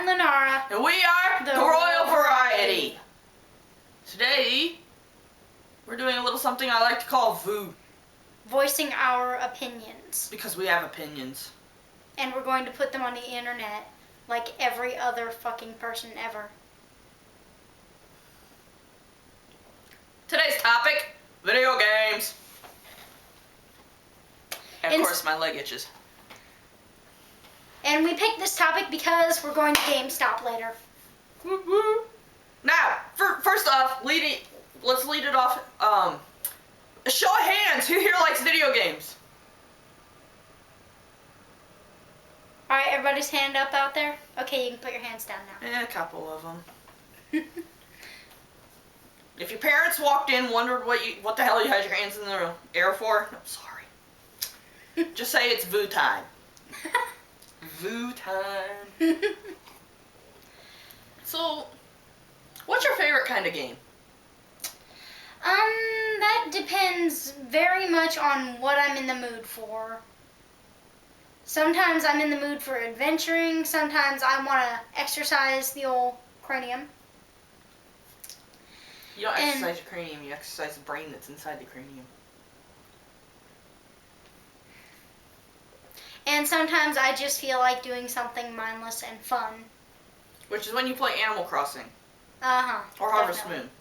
I'm Lenara. And we are the Royal Variety. Today, we're doing a little something I like to call VOO. Voicing our opinions. Because we have opinions. And we're going to put them on the internet like every other fucking person ever. Today's topic, video games. And of course, my leg itches. And we picked this topic because we're going to GameStop later. Woo woo. Now, first off, let's lead it off. A show of hands. Who here likes video games? All right, everybody's hand up out there. Okay, you can put your hands down now. A couple of them. If your parents walked in, wondered what the hell you had your hands in the air for, I'm sorry. Just say it's VOO time. VOO time. So, what's your favorite kind of game? That depends very much on what I'm in the mood for. Sometimes I'm in the mood for adventuring. Sometimes I want to exercise the old cranium. You don't exercise your cranium, you exercise the brain that's inside the cranium. And sometimes I just feel like doing something mindless and fun. Which is when you play Animal Crossing. Uh-huh. Or Harvest definitely. Moon.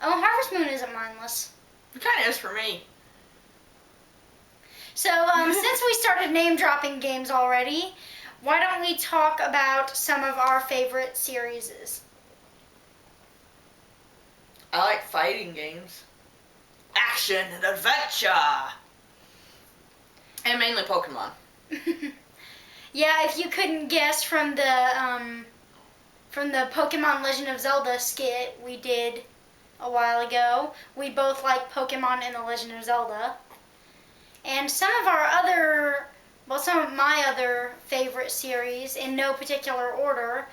Oh, Harvest Moon isn't mindless. It kind of is for me. So, since we started name-dropping games already, why don't we talk about some of our favorite series? I like fighting games. Action and adventure! And mainly Pokemon. Yeah, if you couldn't guess from the Pokemon Legend of Zelda skit we did a while ago, we both like Pokemon and the Legend of Zelda. And some of my other favorite series, in no particular order,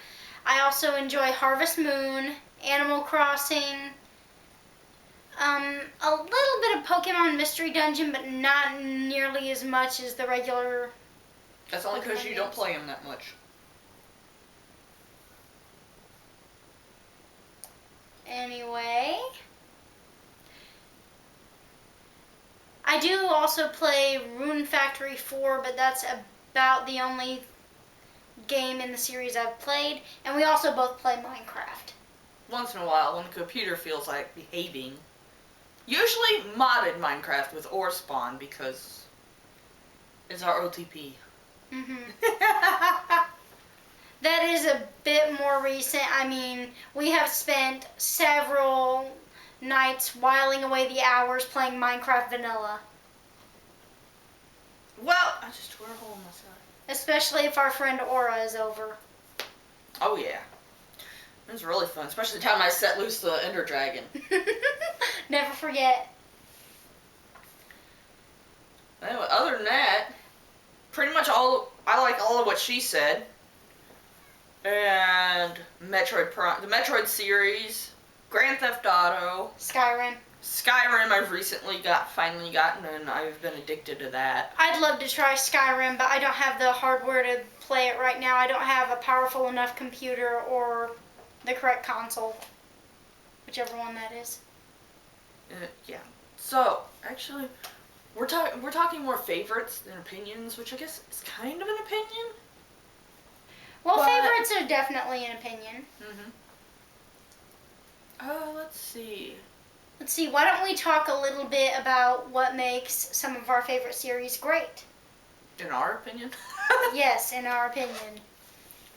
I also enjoy Harvest Moon, Animal Crossing, a little bit of Pokemon Mystery Dungeon, but not nearly as much as the regular. That's only because you don't play them that much. Anyway, I do also play Rune Factory 4, but that's about the only game in the series I've played. And we also both play Minecraft. Once in a while, when the computer feels like behaving. Usually modded Minecraft with ore spawn because it's our OTP. That is a bit more recent. I mean, we have spent several nights whiling away the hours playing Minecraft Vanilla. Well, I just tore a hole in my side. Especially if our friend Aura is over. Oh yeah. It was really fun, especially the time I set loose the Ender Dragon. Never forget. Anyway, other than that, pretty much I like all of what she said. And Metroid Prime, the Metroid series, Grand Theft Auto, Skyrim. Skyrim I've finally gotten, and I've been addicted to that. I'd love to try Skyrim, but I don't have the hardware to play it right now. I don't have a powerful enough computer or the correct console. Whichever one that is. Yeah. So, actually, we're talking more favorites than opinions, which I guess is kind of an opinion. Well, favorites are definitely an opinion. Let's see. Let's see, why don't we talk a little bit about what makes some of our favorite series great? In our opinion? Yes, in our opinion.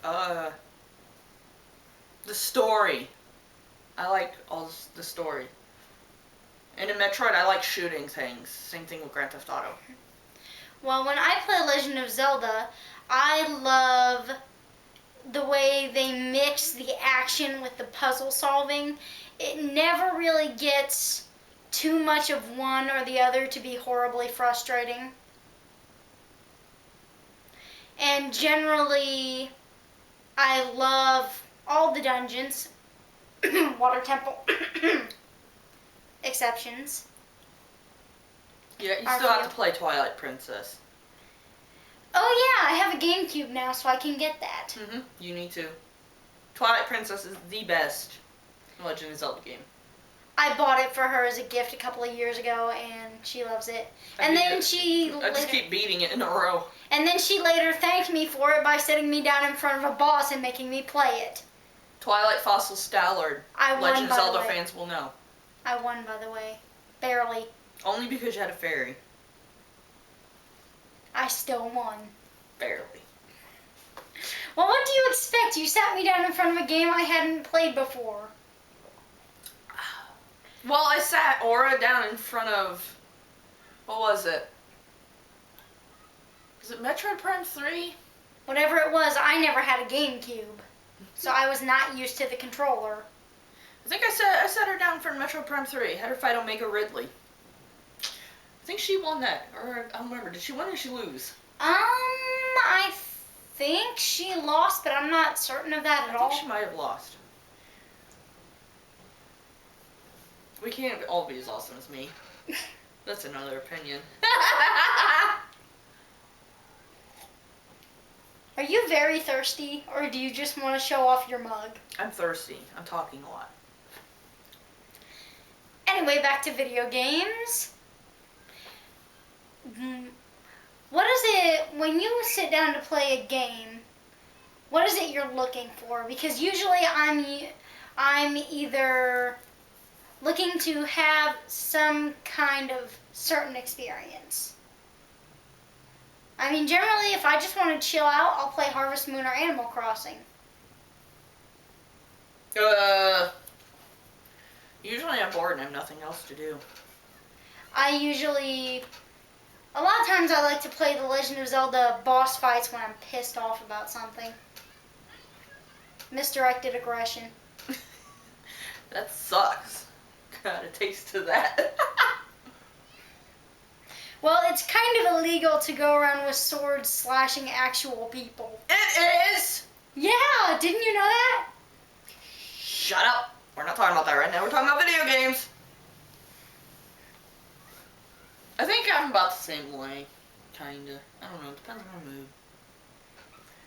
The story. I like the story. And in Metroid, I like shooting things. Same thing with Grand Theft Auto. Well, when I play Legend of Zelda, I love the way they mix the action with the puzzle solving. It never really gets too much of one or the other to be horribly frustrating. And generally, I love all the dungeons, Water Temple exceptions. Yeah, you still have to play Twilight Princess. Oh yeah, I have a GameCube now, so I can get that. You need to. Twilight Princess is the best Legend of Zelda game. I bought it for her as a gift a couple of years ago, and she loves it. And then she I just keep beating it in a row. And then she later thanked me for it by setting me down in front of a boss and making me play it. Twilight Fossil Stallard. I won, Legend of by the Zelda way. fans will know. I won, by the way. Barely. Only because you had a fairy. I still won. Barely. Well, what do you expect? You sat me down in front of a game I hadn't played before. Well, I sat Aura down in front of... What was it? Was it Metroid Prime 3? Whatever it was, I never had a GameCube. So I was not used to the controller. I think I sat her down for Metroid Prime 3. Had her fight Omega Ridley. I think she won that. Or, I don't remember. Did she win or did she lose? I think she lost, but I'm not certain of that at all. I think she might have lost. We can't all be as awesome as me. That's another opinion. Are you very thirsty, or do you just want to show off your mug? I'm thirsty. I'm talking a lot. Anyway, back to video games. What is it, when you sit down to play a game, what is it you're looking for? Because usually I'm either looking to have some kind of certain experience. I mean, generally, if I just want to chill out, I'll play Harvest Moon or Animal Crossing. Usually I'm bored and I have nothing else to do. A lot of times I like to play the Legend of Zelda boss fights when I'm pissed off about something. Misdirected aggression. That sucks. Got a taste of that. Well, it's kind of illegal to go around with swords slashing actual people. It is! Yeah, didn't you know that? Shut up. We're not talking about that right now. We're talking about video games. I think I'm about the same way. Kinda. I don't know. It depends on my mood.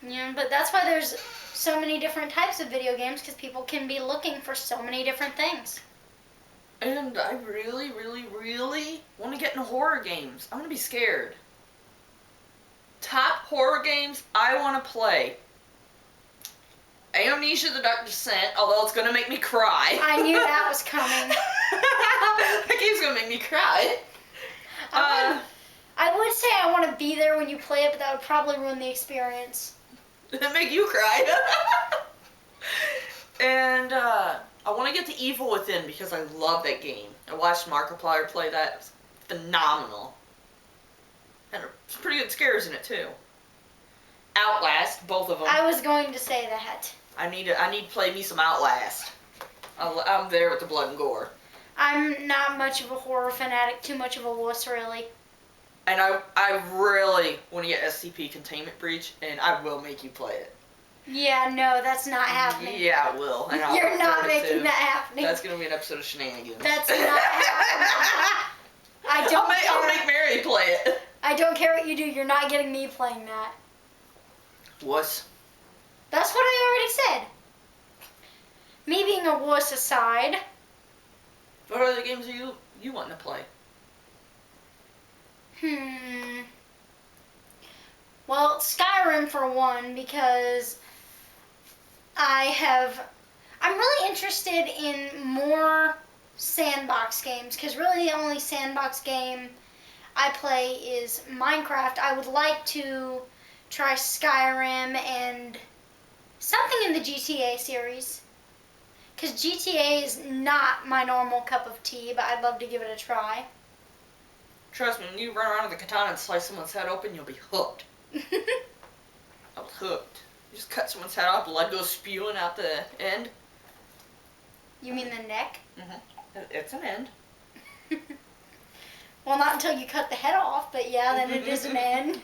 Yeah, but that's why there's so many different types of video games, because people can be looking for so many different things. And I really, really, really want to get into horror games. I want to be scared. Top horror games I want to play. Amnesia: The Dark Descent, although it's going to make me cry. I knew that was coming. That game's going to make me cry. I would say I want to be there when you play it, but that would probably ruin the experience. It'll make you cry. And I want to get to Evil Within because I love that game. I watched Markiplier play that. It was phenomenal. And there's pretty good scares in it too. Outlast, both of them. I was going to say that. I need to play me some Outlast. I'm there with the blood and gore. I'm not much of a horror fanatic, too much of a wuss, really. And I really want to get SCP Containment Breach, and I will make you play it. Yeah, no, that's not happening. Yeah, I will. And I'll You're not record it, making too. that happening. That's going to be an episode of Shenanigans. That's not happening. I'll make Mary play it. I don't care what you do. You're not getting me playing that. Wuss. That's what I already said. Me being a wuss aside. What other games are you wanting to play? Well, Skyrim for one, because I'm really interested in more sandbox games, because really the only sandbox game I play is Minecraft. I would like to try Skyrim and something in the GTA series, because GTA is not my normal cup of tea, but I'd love to give it a try. Trust me, when you run around with a katana and slice someone's head open, you'll be hooked. I was hooked. You just cut someone's head off, blood goes spewing out the end. You mean the neck? Mm-hmm. It's an end. Well, not until you cut the head off, but yeah, then it is an end.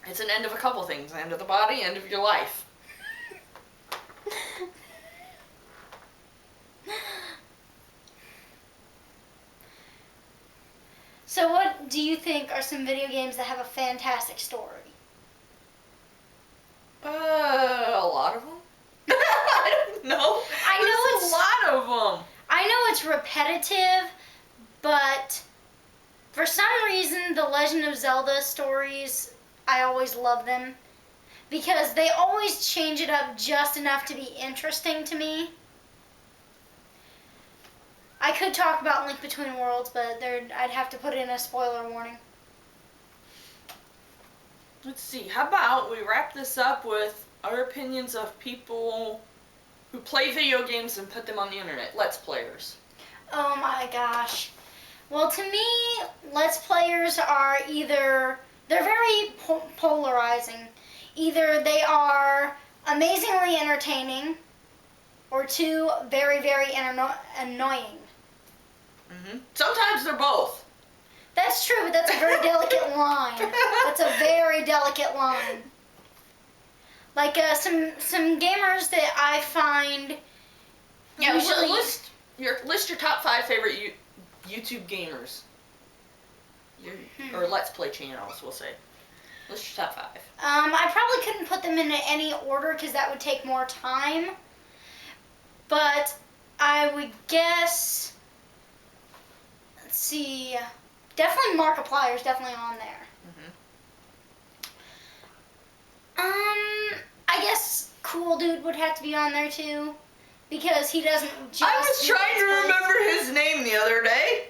It's an end of a couple things. End of the body, end of your life. So what do you think are some video games that have a fantastic story? A lot of them. I don't know. I know There's a lot of them. I know it's repetitive, but for some reason, the Legend of Zelda stories, I always love them because they always change it up just enough to be interesting to me. I could talk about Link Between Worlds, but I'd have to put in a spoiler warning. Let's see. How about we wrap this up with our opinions of people who play video games and put them on the internet. Let's Players. Oh my gosh. Well, to me, Let's Players are they're very polarizing. Either they are amazingly entertaining, or two, very, very annoying. Sometimes they're both. That's true, but that's a very delicate line. That's a very delicate line. Like some gamers that I find usually list your top 5 favorite YouTube gamers. Or Let's Play channels, we'll say. List your top 5. I probably couldn't put them in any order because that would take more time. But I would guess. Let's see. Definitely Markiplier's definitely on there. I guess Cool Dude would have to be on there too, because he doesn't just. I was trying to remember his name the other day.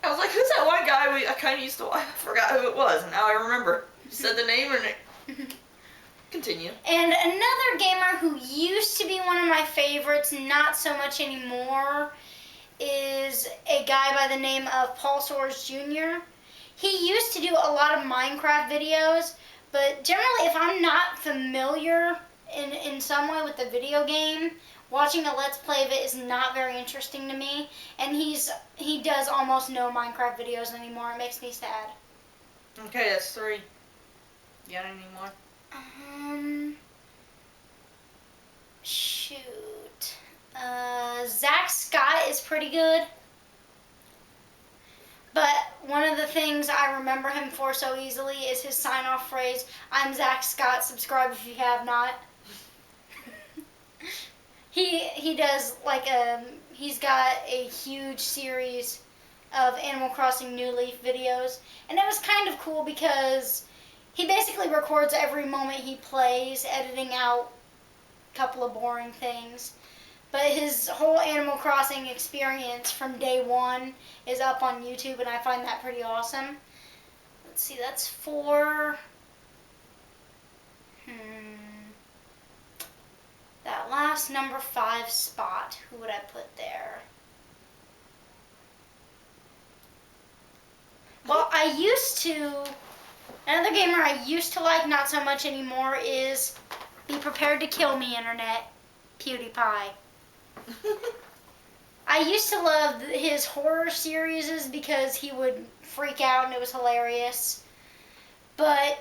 I was like, who's that one guy I kind of used to watch? I forgot who it was, and now I remember. You said the name, continue. And another gamer who used to be one of my favorites, not so much anymore, is a guy by the name of Paul Soares Jr. He used to do a lot of Minecraft videos, but generally if I'm not familiar in some way with the video game, watching a Let's Play of it is not very interesting to me, and he does almost no Minecraft videos anymore. It makes me sad. Okay, that's 3. You got any more? Shoot. Zach Scott is pretty good. But one of the things I remember him for so easily is his sign-off phrase, "I'm Zach Scott, subscribe if you have not." He does he's got a huge series of Animal Crossing New Leaf videos, and it was kind of cool because he basically records every moment he plays, editing out a couple of boring things. But his whole Animal Crossing experience from day one is up on YouTube, and I find that pretty awesome. Let's see, that's 4. That last number 5 spot, who would I put there? Well, another gamer I used to like, not so much anymore, is Be Prepared to Kill Me Internet, PewDiePie. I used to love his horror series because he would freak out and it was hilarious. But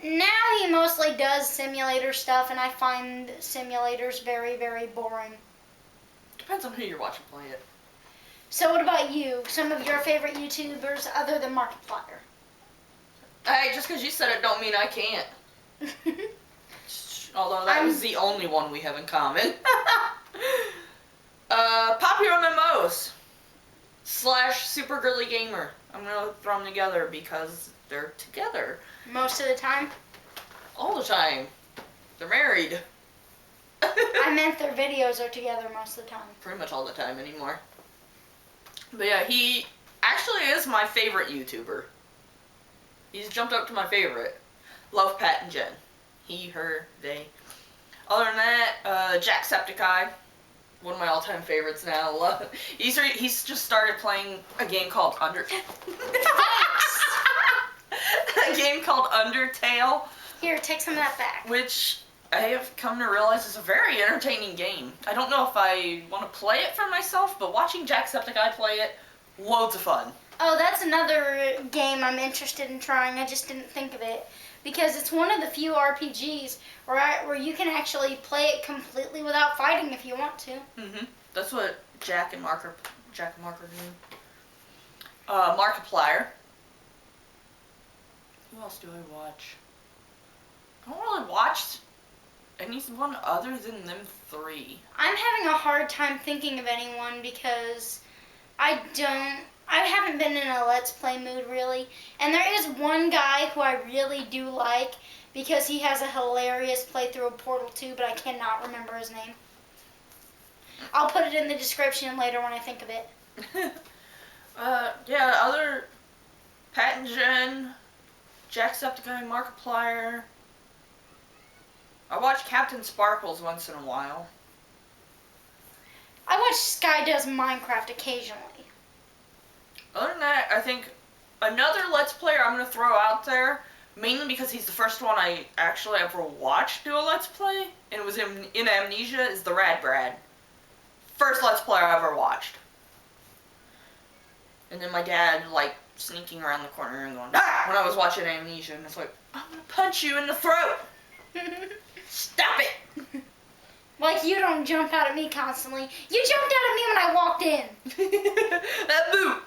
now he mostly does simulator stuff, and I find simulators very, very boring. Depends on who you're watching play it. So what about you? Some of your favorite YouTubers other than Markiplier? Hey, just because you said it don't mean I can't. Although that was the only one we have in common. Popular MMOs / Super Girly Gamer. I'm going to throw them together because they're together. Most of the time? All the time. They're married. I meant their videos are together most of the time. Pretty much all the time anymore. But yeah, he actually is my favorite YouTuber. He's jumped up to my favorite. Love Pat and Jen. He, her, they. Other than that, Jacksepticeye. One of my all-time favorites now. He's just started playing a game called A game called Undertale. Here, take some of that back. Which I have come to realize is a very entertaining game. I don't know if I want to play it for myself, but watching Jacksepticeye play it, loads of fun. Oh, that's another game I'm interested in trying. I just didn't think of it. Because it's one of the few RPGs where you can actually play it completely without fighting if you want to. That's what Jack and Mark are doing. Markiplier. Who else do I watch? I don't really watch anyone other than them three. I'm having a hard time thinking of anyone because I haven't been in a Let's Play mood really. And there is one guy who I really do like because he has a hilarious playthrough of Portal 2, but I cannot remember his name. I'll put it in the description later when I think of it. Yeah, other Pat and Jen, Jacksepticeye, Markiplier. I watch Captain Sparkles once in a while. I watch Sky Does Minecraft occasionally. Other than that, I think another Let's Player I'm going to throw out there, mainly because he's the first one I actually ever watched do a Let's Play, and it was in Amnesia, is the Rad Brad. First Let's Player I ever watched. And then my dad, like, sneaking around the corner and going, ah! When I was watching Amnesia, and it's like, I'm going to punch you in the throat! Stop it! Like you don't jump out at me constantly. You jumped out at me when I walked in. That boot!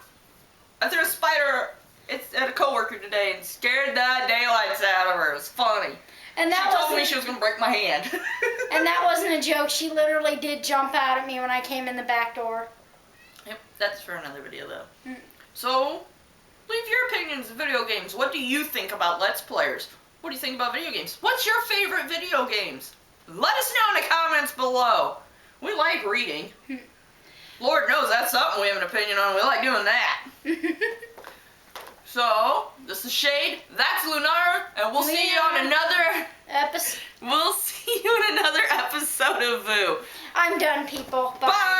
I threw a spider at a coworker today and scared the daylights out of her. It was funny. And that She told me she was going to break my hand. And that wasn't a joke. She literally did jump out at me when I came in the back door. Yep, that's for another video though. Mm. So, leave your opinions of video games. What do you think about Let's Players? What do you think about video games? What's your favorite video games? Let us know in the comments below. We like reading. Lord knows that's something we have an opinion on. We like doing that. So, this is Shade, that's Lunar, and we'll see you on another episode. We'll see you in another episode of Voo. I'm done, people. Bye. Bye.